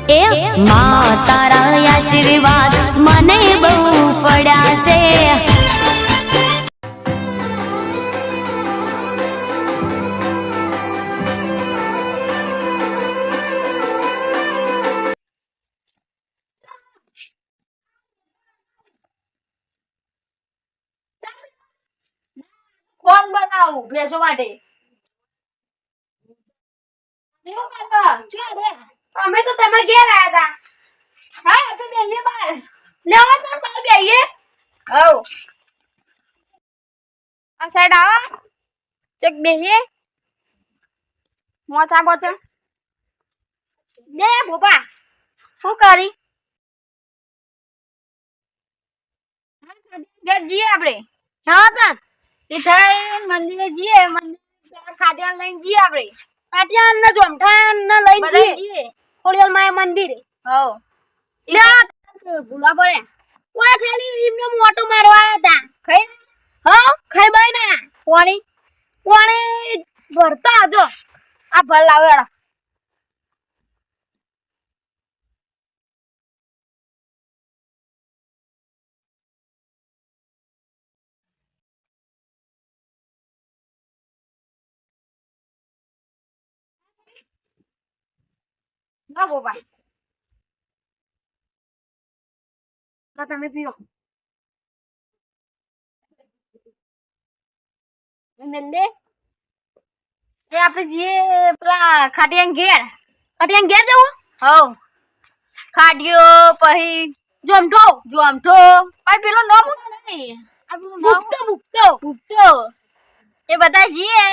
એ માં તારા આશીર્વાદ મને બહુ પડ્યા છે. કોણ બનાવું ભેંસો માટે? અમે તો તમે ઘેર આયા હતા. હા તો બેહીએ બાર લેવા તો બાર બેહીએ. હવ આ સાઈડ આવો ચેક બેહીએ. મોચા બોચા બે ભોપા શું કરી ઘેર જઈએ આપણે. હા તા એ થાય મંદિરે જઈએ. મંદિર ખાડિયા લઈને જઈએ આપણે. ખાડિયા ને જોમઠા ને લઈને જઈએ ખોડિયાલ માય મંદિર. હવ ભૂલા પડે કોઈ ખાલી એમને મોટો મારવા હતા. ખાઈ હા ખાઈ બાઈ ના પાણી પાણી ભરતા જો આ ભર લાવે. ના બોબા ના તમે પીઓ. નંદે એ આપણે જઈએ પેલા ખાડિયા ઘેર. ખાડિયા ઘેર જવું? હવ ખાડિયો પછી જોમઠો જોમઠો પછી પેલો નામ નથી ભૂપતો ભૂપતો ભૂપતો એ બધા જઈએ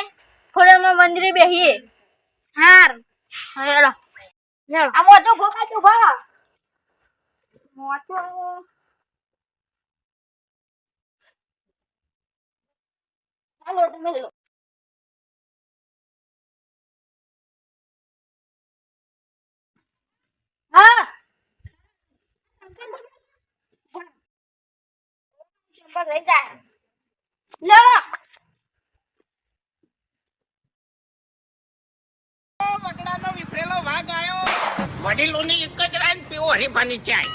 ખોડિયારમાં મંદિરે બેહીએ. હાર હેડો હેડો. આ મોટો ભોકા તો ભરા મોટો હાલો તમે લો. હા રહી જાય લેડો. વગડાનો વિફરેલો વાઘ આવ્યો. વડીલોની એક જ રાત પીવો હરીફાની ચાય.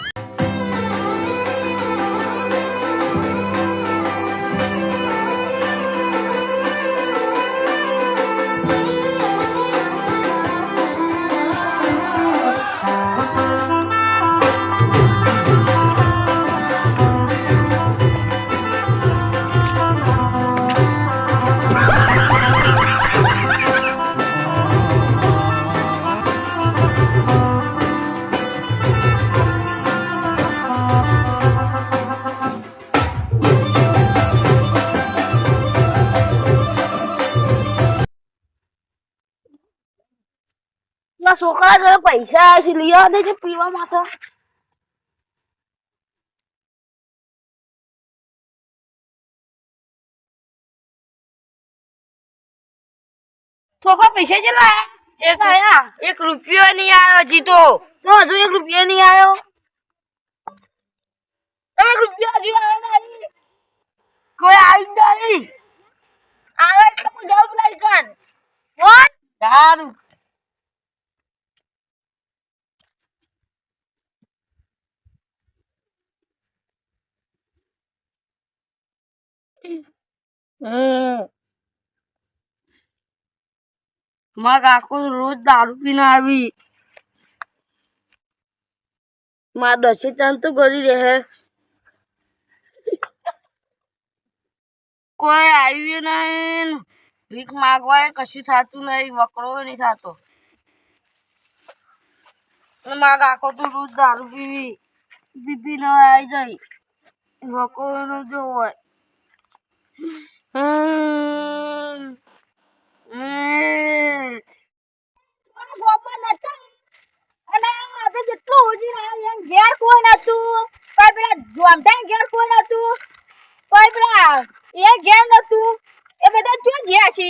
છોકરા જોડે પૈસા છે લઈ આવા દેજે પીવા માટે. છોકરા પૈસા કેટલા એક આયા? 1 રૂપિયો નહીં આવ્યો હજી તો હજુ 1 રૂપિયો નહીં આવ્યો. 1 રૂપિયો હજુ આવ્યો નહીં. કોઈ આવી નહીં આવે એટલે હું જાઉં પેલા દુકાન. કોણ સારું મારા કાકો રોજ દારૂ પીને આવી. મારા 10 ચાંદ તો કરી રહે. કોઈ આવ્યું નહીં. ભીખ માગવા કશું થતું નહીં. વકરો નહીં થતો. મારા કાકો તો રોજ દારૂ પીવી ન આવી જાય. વકરો નો જો હોય. જેટલું ઓછી ઘેર કોઈ નતું. કોઈ પેલા જોમઠા ઘેર કોઈ નતું. કોઈ પેલા એ ઘેર નતું. એ બધા જો જ્યાં છે.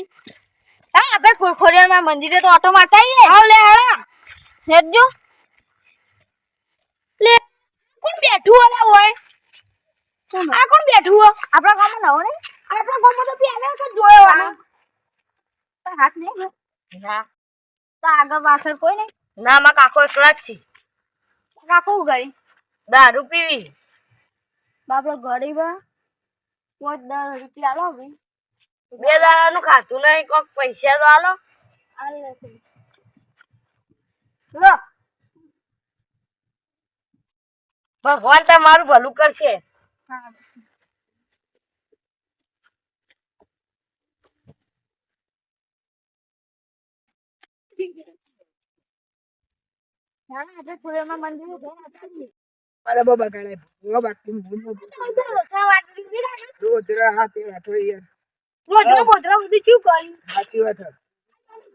હા આપણે ખોડિયારમાં મંદિરે તો ઓટો મારતા આવીએ. આવ લે હાડા હેડજો લે. કોણ બેઠું ઓલા હોય? આ કોણ બેઠું હો? આપણા ગામમાં નવો ને? આપણા ગામમાં તો પહેલા તો જોયો. હાથ નહીં ના તો આગળ પાછળ કોઈ નહીં. ના માં કાકો એકલા જ છે. કાકુ ગઈ દારૂ પીવી બાપા ગરીબ 5-10 રૂપિયા આલો ભાઈ 2 દાડાનું ખાતું નહીં કોક પૈસા તો આલો લો ભગવાન તમારું ભલું કરશે હા આજે ફુલેમાં મંદિર મારા બાબા ગાળે બાબા તું ભૂલ રોજ હાથે હાથો યાર રોજનો બોતરા બધું શું કર્યું સાચી વાત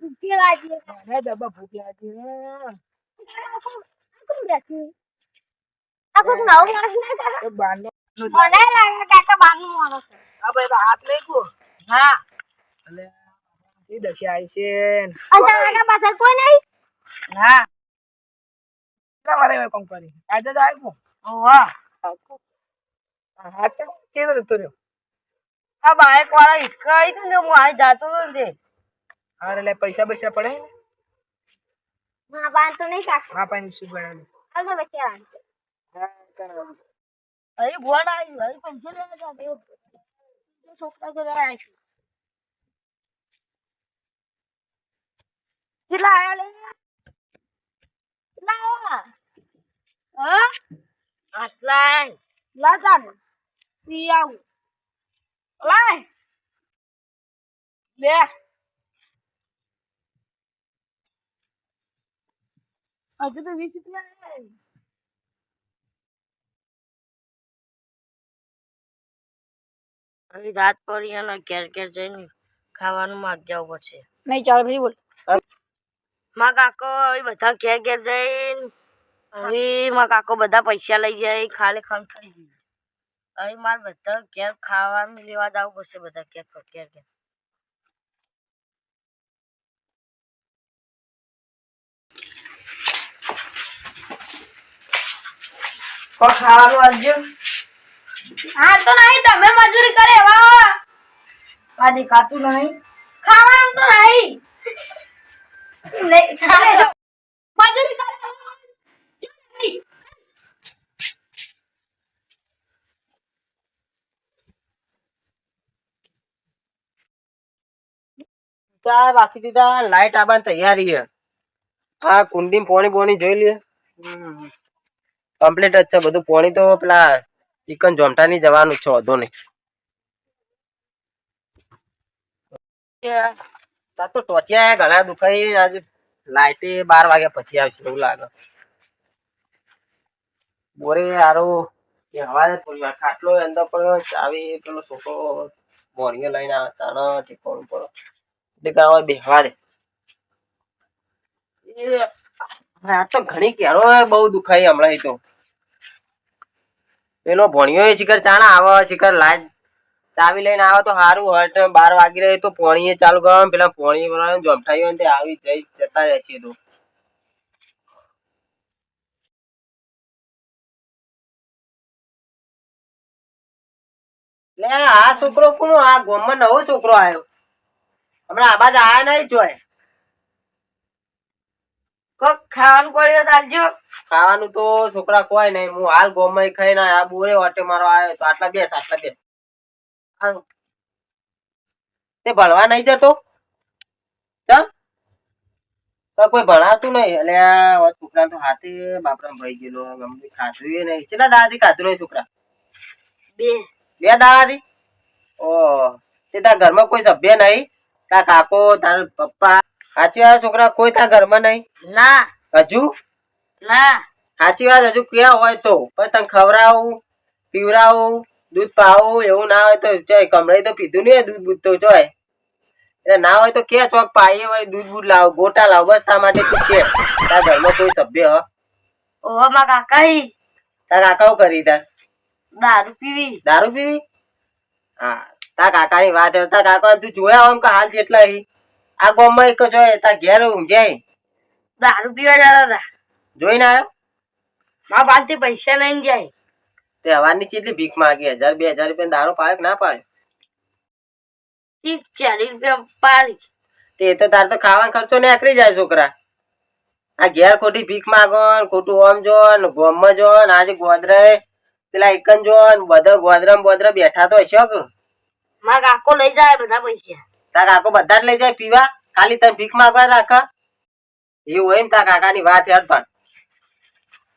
ભૂખી લાગી હે બાબા ભૂખ્યા છે આ કોક નવો માણસ ના કરે એ બાનો મને લાગે કાકા બાનું માણસ છે આ ભાઈ તો હાથ લઈ ગયો હા એટલે એ દશા આવી છે અચ્છા કાકા પાછળ કોઈ નહીં હા કેટલા વારે મેં કામ કરી આજે તો આવ્યો વાહ હાથ કેવો જતો રહ્યો આ બાઈક વાળા હિચકા આવી ને હું આ જાતો હતો ને તે હારે એટલે પૈસા પૈસા પડે હા બાન તો નહીં કાકા હા પાણી શું બનાવ્યું હાલ તો બચ્ચા હા ચાલો અહીં ફોન આવ્યું અહીં પૈસા લેવા જાતે છોકરા તો રહ્યા છે કેટલા આયા લઈને કેટલા આયા હા આટલા લાતા ને પી આવું લાય બે હજુ તો 20 રૂપિયા આયા હવે રાત પડી અને ઘેર જઈને ખાવાનું માં જવું પડશે નહીં ચાલ ભાઈ બોલ માં કાકો હવે બધા ઘેર જઈને હવે માં કાકો બધા પૈસા લઈ જાય ખાલી ખામ થઈ ગયું હવે મારે બધા ઘેર ખાવાનું લેવા જવું પડશે બધા ઘેર ખાવાનું આવજો હા તો નહીં તમે મજૂરી કરે વાહ આ દેખાતું નહીં ખાવાનું તો નહીં મજૂરી કરશે ચા રાખી દીધા લાઈટ આવવાની તૈયારી છે હા કુંડી પોણી જોઈ લે કમ્પ્લીટ જ છે બધું પોણી તો પેલા ચિકન જોમટા ની જવાનું છે વધુ નહીં તો ટોચ્યા ઘણા દુખાઈ આજે લાઈટે 12 વાગ્યા પછી આવશે એવું લાગે બોરે હારું હવા થોડી વાર ખાટલો અંદર પડ્યો ચાવી પેલો છોકરો મોર્નિંગે લઈને આવતા ઠીકોણું પડો બેહવા દે આ તો ઘણી કેરો બહુ દુખાઈ હમણાં તો પેલો ભણ્યો શિખર ચાણા આવે શિખર લાઈટ ચાવી લઈને આવે તો સારું હોય 12 વાગી રહે તો પોણી ચાલુ કરવા પેલા પોણી જમઠાઈ તે આવી જઈ જતા રહેશે તો લે આ છોકરો કોણ આ ગામમાં નવો છોકરો આવ્યો હમણાં આ બાજુ આયા નહીં જોય કોક ખાવાનું પડ્યો તાલજો ખાવાનું તો છોકરા કોઈ નહીં હું હાલ ગોમમાં ખાઈને આ બોરે વાટે મારો આવ્યો તો આટલા બેસ તે ભણવા નહીં જતો ચમ તો કોઈ ભણાતું નહીં એટલે છોકરા તો હાથે બાપરા ભાઈ ગયેલો ગમે ખાધું નહીં કેટલા દાદાથી ખાધું નહીં છોકરા 2 દાદાથી ઓ તે તારા ઘરમાં કોઈ સભ્ય નહીં તારા કાકો તારા પપ્પા સાચી વાત છોકરા કોઈ તારા ઘરમાં નહીં ના હજુ ના સાચી વાત હજુ ક્યાં હોય તો પણ તને ખવડાવું પીવડાવું દૂધ પાવું એવું ના હોય તો ચોય કમળાઈ તો પીધું નહીં દૂધ તો ચોય એટલે ના હોય તો કે ચોક પાઈએ વળી દૂધ લાવ ગોટા લાવ બસ તા માટે તું કે તારા ઘરમાં કોઈ સભ્ય ઓહો માં કાકા તારા કાકાઓ કરી તાર દારૂ પીવી હા તારા કાકાની વાત તારા કાકા તું જોયા આમ કે હાલ જેટલા આ ગામમાં એક જોય તાર ઘેર ઊંઝાય દારૂ પીવા જતા હતા જોઈને આવ્યો મારા પાસેથી પૈસા લઈને જાય તે હવાની કેટલી ભીખ માંગી 1000-2000 રૂપિયા દારૂ પાડે ના પાડે 30-40 રૂપિયા પાડી તે તો તાર તો ખાવાનો ખર્ચો નીકળી જાય છોકરા આ ઘેર ખોટી ભીખ માંગો ને ખોટું ઓમ જો ને ગોમમાં જો ને આજે ગોદરે પેલા એકન જો ને બધા ગોદરા બોદરા બેઠા તો હશો કે મારા કાકો લઈ જાય બધા પૈસા. તાર કાકો બધા જ લઈ જાય પીવા ખાલી તને ભીખ માંગવા રાખે એવું હોય ને તાર કાકાની વાત યાર તન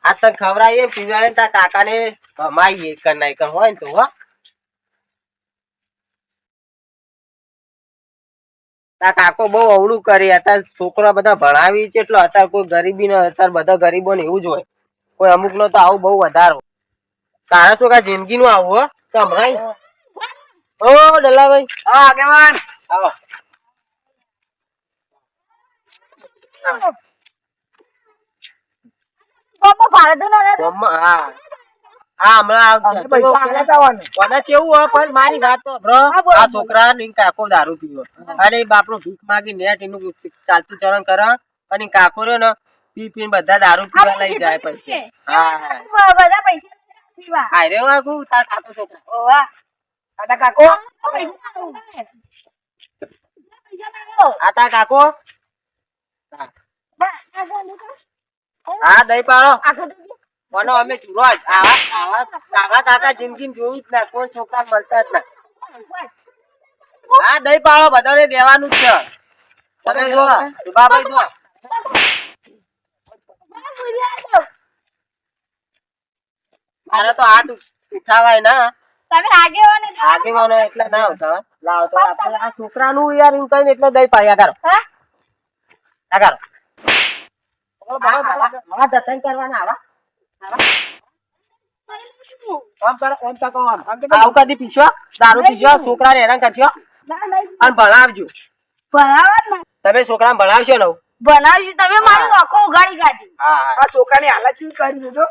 આ તને ખવડાવીએ પીવડાવીએ તાર કાકાને ભમાઈએ કર ના કર હોય ને તો હો તાર કાકો બહુ અવળું કરે અત્યારે છોકરા બધા ભણાવી છે એટલે અત્યારે કોઈ ગરીબી ન અત્યારે બધા ગરીબો ને એવું જ હોય કોઈ અમુક નો તો આવું બહુ વધારે તારા શું કા જિંદગી નું આવું હો તો હમણાં ઓ ડલાભાઈ હા આગેવાન આવો હા હા હમણાં પૈસા આલ્યા તા વાને. કોને કેવું હોય પણ મારી વાત તો બ્રો આ છોકરા ને કાકો દારૂ પીવો અને એ બાપરો ભીખ માગી નેટ એનું ચાલતું ચરણ કરે અને કાકો રહ્યો ને પી પીને બધા દારૂ પીવા લઈ જાય પછી હા બધા પૈસા પીવા હા રે વાગુ તાર કાકો છોકરા ઓવા દાદા કાકો આ તાર કાકો હા દઈ પાડો કોનો અમે ચૂરો જ આવા કાકા જિંદગી જોયું જ ના કોઈ છોકરા મળતા જ ના હા દઈ પાડો બધાને દેવાનું જ છે તમે જો બાબાઈ જો મારે તો હાથ ઉઠાવાય ના તમે આગેવાનો એટલે ના ઉઠાવાય લાવ તો આપણે આ છોકરાનું યાર એમ કહીને એટલે દઈ પાડ્યા કરો હા આ કરો આવા દર્શન કરવાના આવા આમ કરો એમ તો કહો આવું કદી પીશો દારૂ પીશો છોકરાને હેરાન કરશો અને ભણાવજો તમે છોકરાને ભણાવશો ને બનાવશું તમે મારી આંખો ઉગાડી કાઢી હા આ છોકરાની હાલત શું કરી દીધો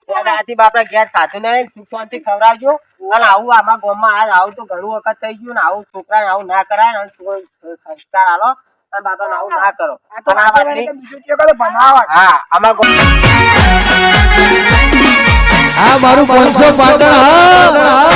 આથી બાપડા ઘેર ખાતું નહીં સુખ શાંતિ ખવડાવજો અને આવું આમાં ગામમાં આવું તો ઘણું વખત થઈ ગયું ને આવું છોકરાને આવું ના કરાય ને સંસ્કાર આલો અને બાપાને આવું ના કરો આ તો અને આ વાતની બીજું કે કરે બનાવવા હા આમાં આ મારું 500 પાટણ હા